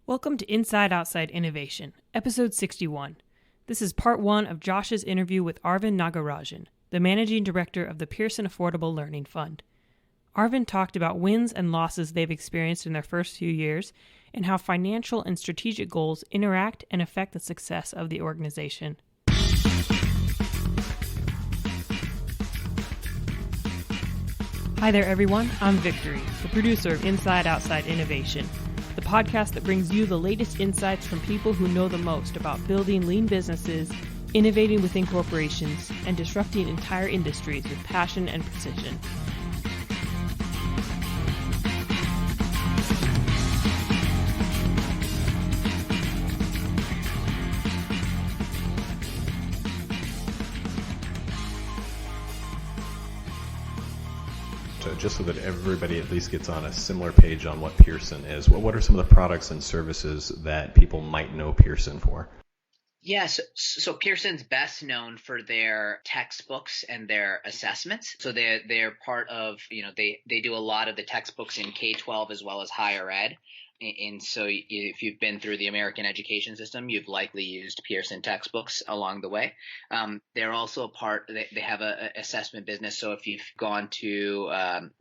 Welcome to Inside Outside Innovation, Episode 61. This is part one of Josh's interview with Arvind Nagarajan, the Managing Director of the Pearson Affordable Learning Fund. Arvind talked about wins and losses they've experienced in their first few years and how financial and strategic goals interact and affect the success of the organization. Hi there, everyone. I'm Victory, the producer of Inside Outside Innovation, the podcast that brings you the latest insights from people who know the most about building lean businesses, innovating within corporations, and disrupting entire industries with passion and precision. Just so that everybody at least gets on a similar page on what Pearson is, what are some of the products and services that people might know Pearson for? Yes, so Pearson's best known for their textbooks and their assessments. So they're part of, they do a lot of the textbooks in K-12 as well as higher ed. And so if you've been through the American education system, you've likely used Pearson textbooks along the way. They're also they have an assessment business. So if you've gone to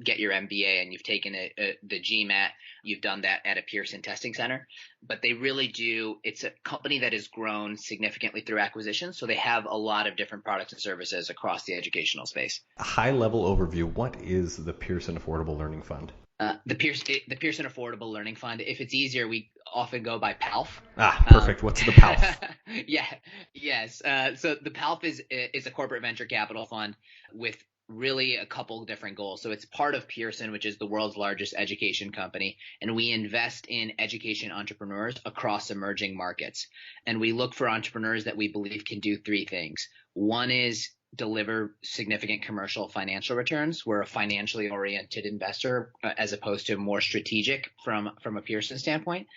get your MBA and you've taken the GMAT, you've done that at a Pearson testing center. But they really do. It's a company that has grown significantly through acquisition. So they have a lot of different products and services across the educational space. A high-level overview, what is the Pearson Affordable Learning Fund? The Pearson Affordable Learning Fund. If it's easier, we often go by PALF. Perfect. What's the PALF? Yes. So the PALF is a corporate venture capital fund with really a couple different goals. So it's part of Pearson, which is the world's largest education company, and we invest in education entrepreneurs across emerging markets. And we look for entrepreneurs that we believe can do three things. One is deliver significant commercial financial returns. We're a financially oriented investor as opposed to more strategic from a Pearson standpoint.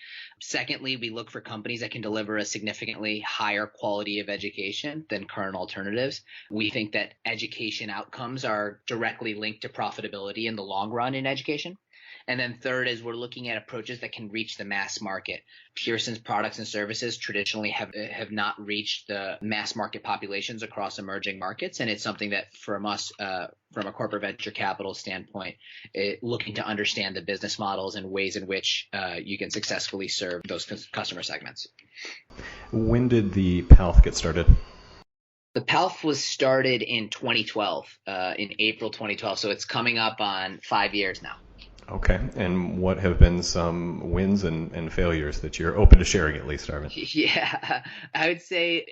Secondly, we look for companies that can deliver a significantly higher quality of education than current alternatives. We think that education outcomes are directly linked to profitability in the long run in education. And then third is we're looking at approaches that can reach the mass market. Pearson's products and services traditionally have not reached the mass market populations across emerging markets. And it's something that from us, from a corporate venture capital standpoint, looking to understand the business models and ways in which you can successfully serve those customer segments. When did the PALF get started? The PALF was started in 2012, in April 2012. So it's coming up on 5 years now. Okay. And what have been some wins and failures that you're open to sharing, at least, Arvind? Yeah, I would say,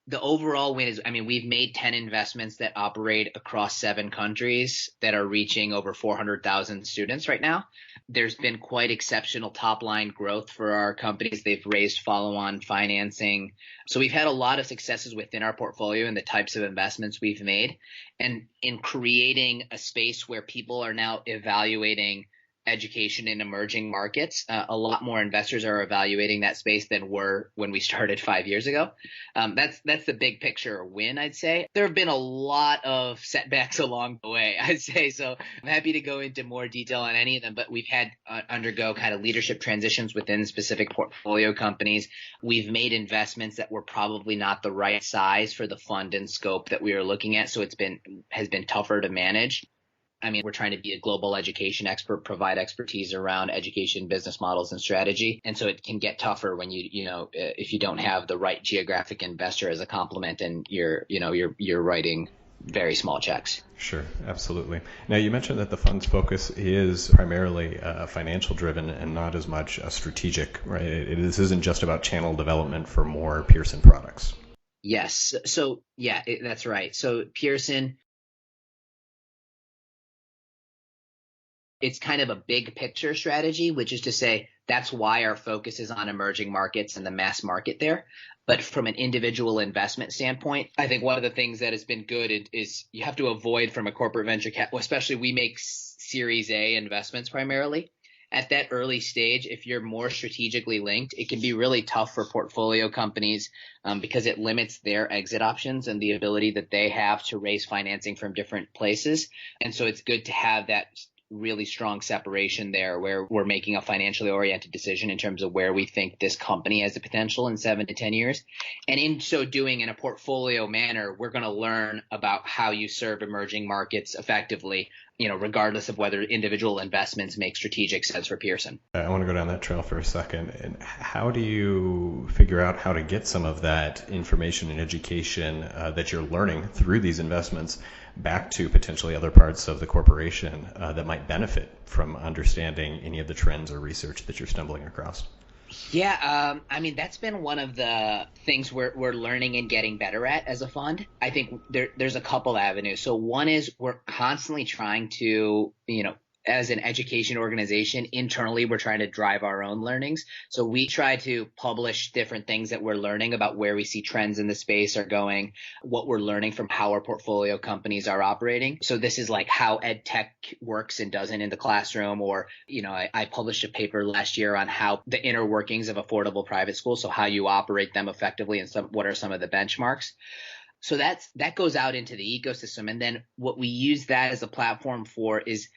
the overall win is, we've made 10 investments that operate across 7 countries that are reaching over 400,000 students right now. There's been quite exceptional top line growth for our companies. They've raised follow-on financing. So we've had a lot of successes within our portfolio and the types of investments we've made. And in creating a space where people are now evaluating education in emerging markets, a lot more investors are evaluating that space than were when we started 5 years ago. That's the big picture win, I'd say. There have been a lot of setbacks along the way, I'd say. So I'm happy to go into more detail on any of them, but we've had undergo kind of leadership transitions within specific portfolio companies. We've made investments that were probably not the right size for the fund and scope that we were looking at. So has been tougher to manage. We're trying to be a global education expert, provide expertise around education business models and strategy. And so it can get tougher when if you don't have the right geographic investor as a complement and you're writing very small checks. Sure, absolutely. Now, you mentioned that the fund's focus is primarily financial driven and not as much strategic, right? This isn't just about channel development for more Pearson products. Yes. So yeah, that's right. So Pearson, it's kind of a big picture strategy, which is to say that's why our focus is on emerging markets and the mass market there. But from an individual investment standpoint, I think one of the things that has been good is you have to avoid from a corporate venture capital, especially we make Series A investments primarily. At that early stage, if you're more strategically linked, it can be really tough for portfolio companies because it limits their exit options and the ability that they have to raise financing from different places. And so it's good to have that really strong separation there where we're making a financially oriented decision in terms of where we think this company has the potential in 7 to 10 years. And in so doing, in a portfolio manner, we're going to learn about how you serve emerging markets effectively, regardless of whether individual investments make strategic sense for Pearson. I want to go down that trail for a second. And how do you figure out how to get some of that information and education that you're learning through these investments back to potentially other parts of the corporation that might benefit from understanding any of the trends or research that you're stumbling across? Yeah, that's been one of the things we're learning and getting better at as a fund. I think there's a couple avenues. So one is we're constantly trying to, as an education organization, internally, we're trying to drive our own learnings. So we try to publish different things that we're learning about where we see trends in the space are going, what we're learning from how our portfolio companies are operating. So this is like how ed tech works and doesn't in the classroom, or, I published a paper last year on how the inner workings of affordable private schools, so how you operate them effectively and what are some of the benchmarks. So that goes out into the ecosystem. And then what we use that as a platform for is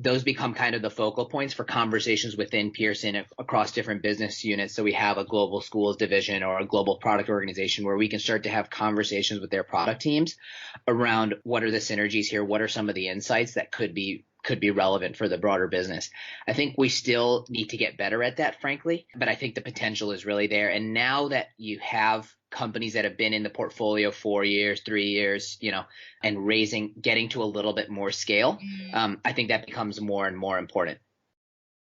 those become kind of the focal points for conversations within Pearson across different business units. So we have a global schools division or a global product organization where we can start to have conversations with their product teams around what are the synergies here, what are some of the insights that could be relevant for the broader business. I think we still need to get better at that, frankly, but I think the potential is really there. And now that you have companies that have been in the portfolio 4 years, 3 years, and getting to a little bit more scale, I think that becomes more and more important.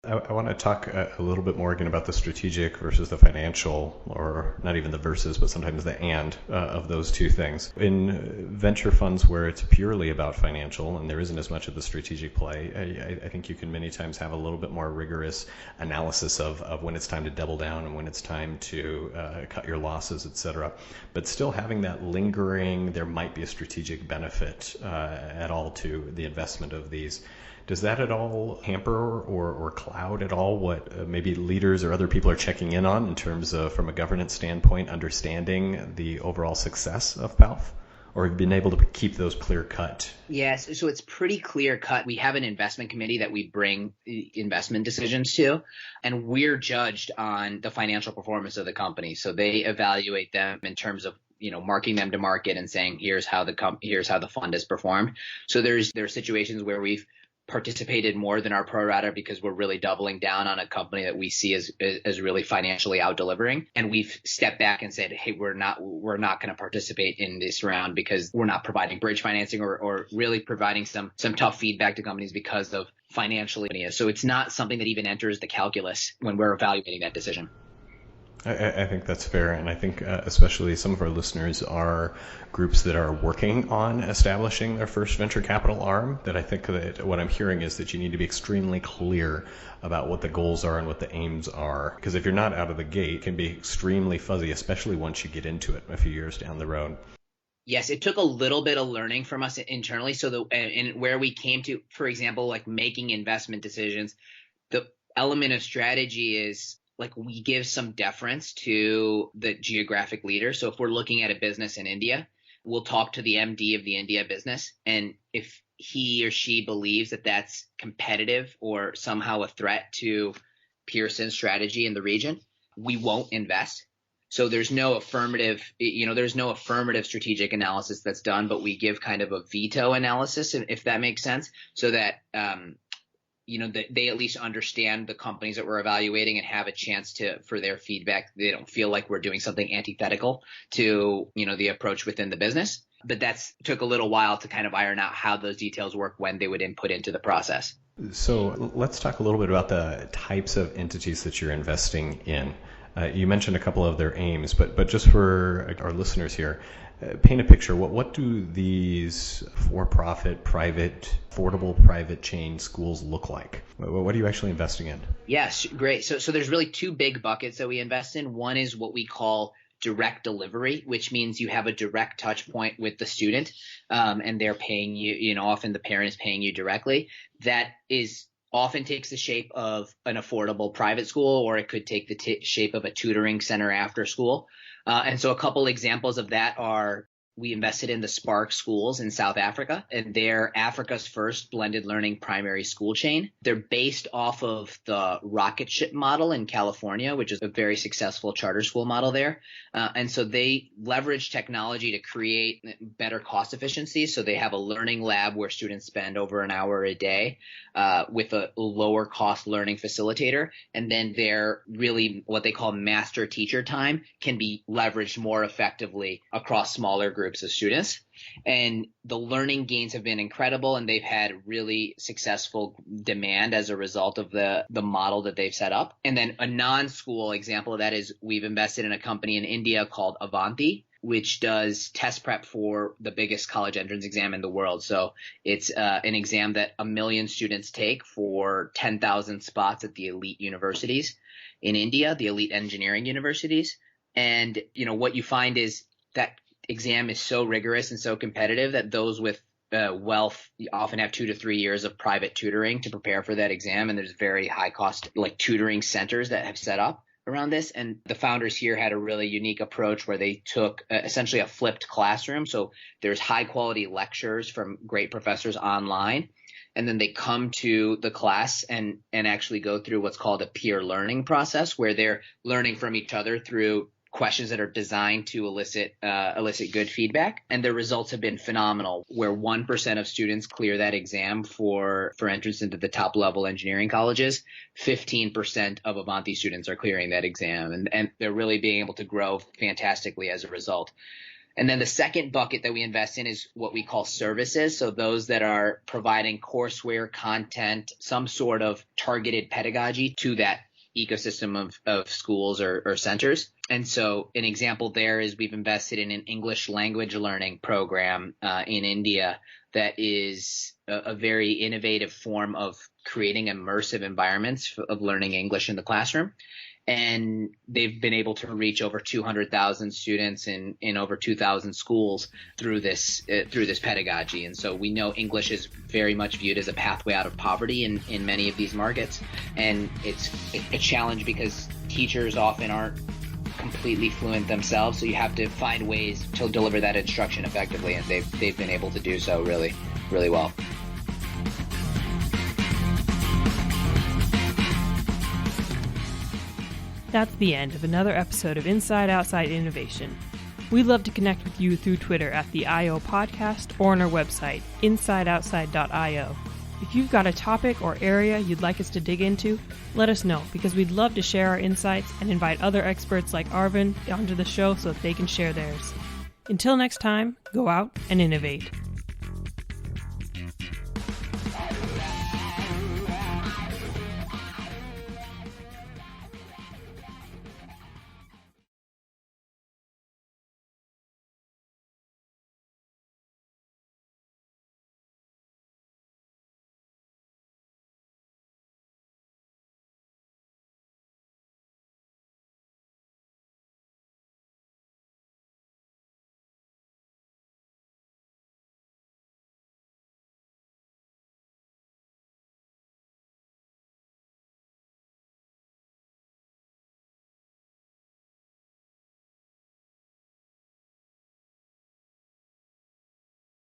I want to talk a little bit more again about the strategic versus the financial, or not even the versus, but sometimes the and of those two things. In venture funds where it's purely about financial and there isn't as much of the strategic play, I think you can many times have a little bit more rigorous analysis of when it's time to double down and when it's time to cut your losses, et cetera. But still having that lingering, there might be a strategic benefit at all to the investment of these. Does that at all hamper or cloud at all what maybe leaders or other people are checking in on in terms of, from a governance standpoint, understanding the overall success of PALF? Or have you been able to keep those clear cut? Yes, so it's pretty clear cut. We have an investment committee that we bring investment decisions to, and we're judged on the financial performance of the company. So they evaluate them in terms of marking them to market and saying here's how the fund has performed. So there are situations where we've participated more than our pro rata because we're really doubling down on a company that we see as really financially out delivering. And we've stepped back and said, hey, we're not going to participate in this round because we're not providing bridge financing or really providing some tough feedback to companies because of financially. So it's not something that even enters the calculus when we're evaluating that decision. I think that's fair, and I think especially some of our listeners are groups that are working on establishing their first venture capital arm. That I think that what I'm hearing is that you need to be extremely clear about what the goals are and what the aims are, because if you're not out of the gate, it can be extremely fuzzy, especially once you get into it a few years down the road. Yes, it took a little bit of learning from us internally. So and where we came to, for example, like making investment decisions, the element of strategy is like we give some deference to the geographic leader. So if we're looking at a business in India, we'll talk to the MD of the India business. And if he or she believes that that's competitive or somehow a threat to Pearson's strategy in the region, we won't invest. So there's no affirmative strategic analysis that's done, but we give kind of a veto analysis, if that makes sense, so that they at least understand the companies that we're evaluating and have a chance for their feedback. They don't feel like we're doing something antithetical to, the approach within the business. But that's took a little while to kind of iron out how those details work when they would input into the process. So let's talk a little bit about the types of entities that you're investing in. You mentioned a couple of their aims, but just for our listeners here, paint a picture. What do these for-profit, affordable private chain schools look like? What are you actually investing in? Yes, great. So there's really two big buckets that we invest in. One is what we call direct delivery, which means you have a direct touch point with the student, and they're paying you, often the parent is paying you directly. That is often takes the shape of an affordable private school, or it could take the shape of a tutoring center after school. And so a couple examples of that are we invested in the Spark schools in South Africa, and they're Africa's first blended learning primary school chain. They're based off of the rocket ship model in California, which is a very successful charter school model there. And so they leverage technology to create better cost efficiency. So they have a learning lab where students spend over an hour a day with a lower cost learning facilitator. And then their really what they call master teacher time can be leveraged more effectively across smaller groups of students. And the learning gains have been incredible, and they've had really successful demand as a result of the model that they've set up. And then a non-school example of that is we've invested in a company in India called Avanti, which does test prep for the biggest college entrance exam in the world. So it's an exam that 1 million students take for 10,000 spots at the elite universities in India, the elite engineering universities. And, what you find is that exam is so rigorous and so competitive that those with wealth often have 2 to 3 years of private tutoring to prepare for that exam. And there's very high cost tutoring centers that have set up around this. And the founders here had a really unique approach where they took essentially a flipped classroom. So there's high quality lectures from great professors online. And then they come to the class and actually go through what's called a peer learning process, where they're learning from each other through questions that are designed to elicit good feedback. And their results have been phenomenal, where 1% of students clear that exam for entrance into the top level engineering colleges. 15% of Avanti students are clearing that exam, and they're really being able to grow fantastically as a result. And then the second bucket that we invest in is what we call services. So those that are providing courseware, content, some sort of targeted pedagogy to that ecosystem of schools or centers. And so an example there is we've invested in an English language learning program in India that is a very innovative form of creating immersive environments of learning English in the classroom. And they've been able to reach over 200,000 students in over 2,000 schools through this pedagogy. And so we know English is very much viewed as a pathway out of poverty in many of these markets. And it's a challenge because teachers often aren't completely fluent themselves. So you have to find ways to deliver that instruction effectively. And they've been able to do so really, really well. That's the end of another episode of Inside Outside Innovation. We'd love to connect with you through Twitter at the IO Podcast or on our website, insideoutside.io. If you've got a topic or area you'd like us to dig into, let us know, because we'd love to share our insights and invite other experts like Arvind onto the show so that they can share theirs. Until next time, go out and innovate.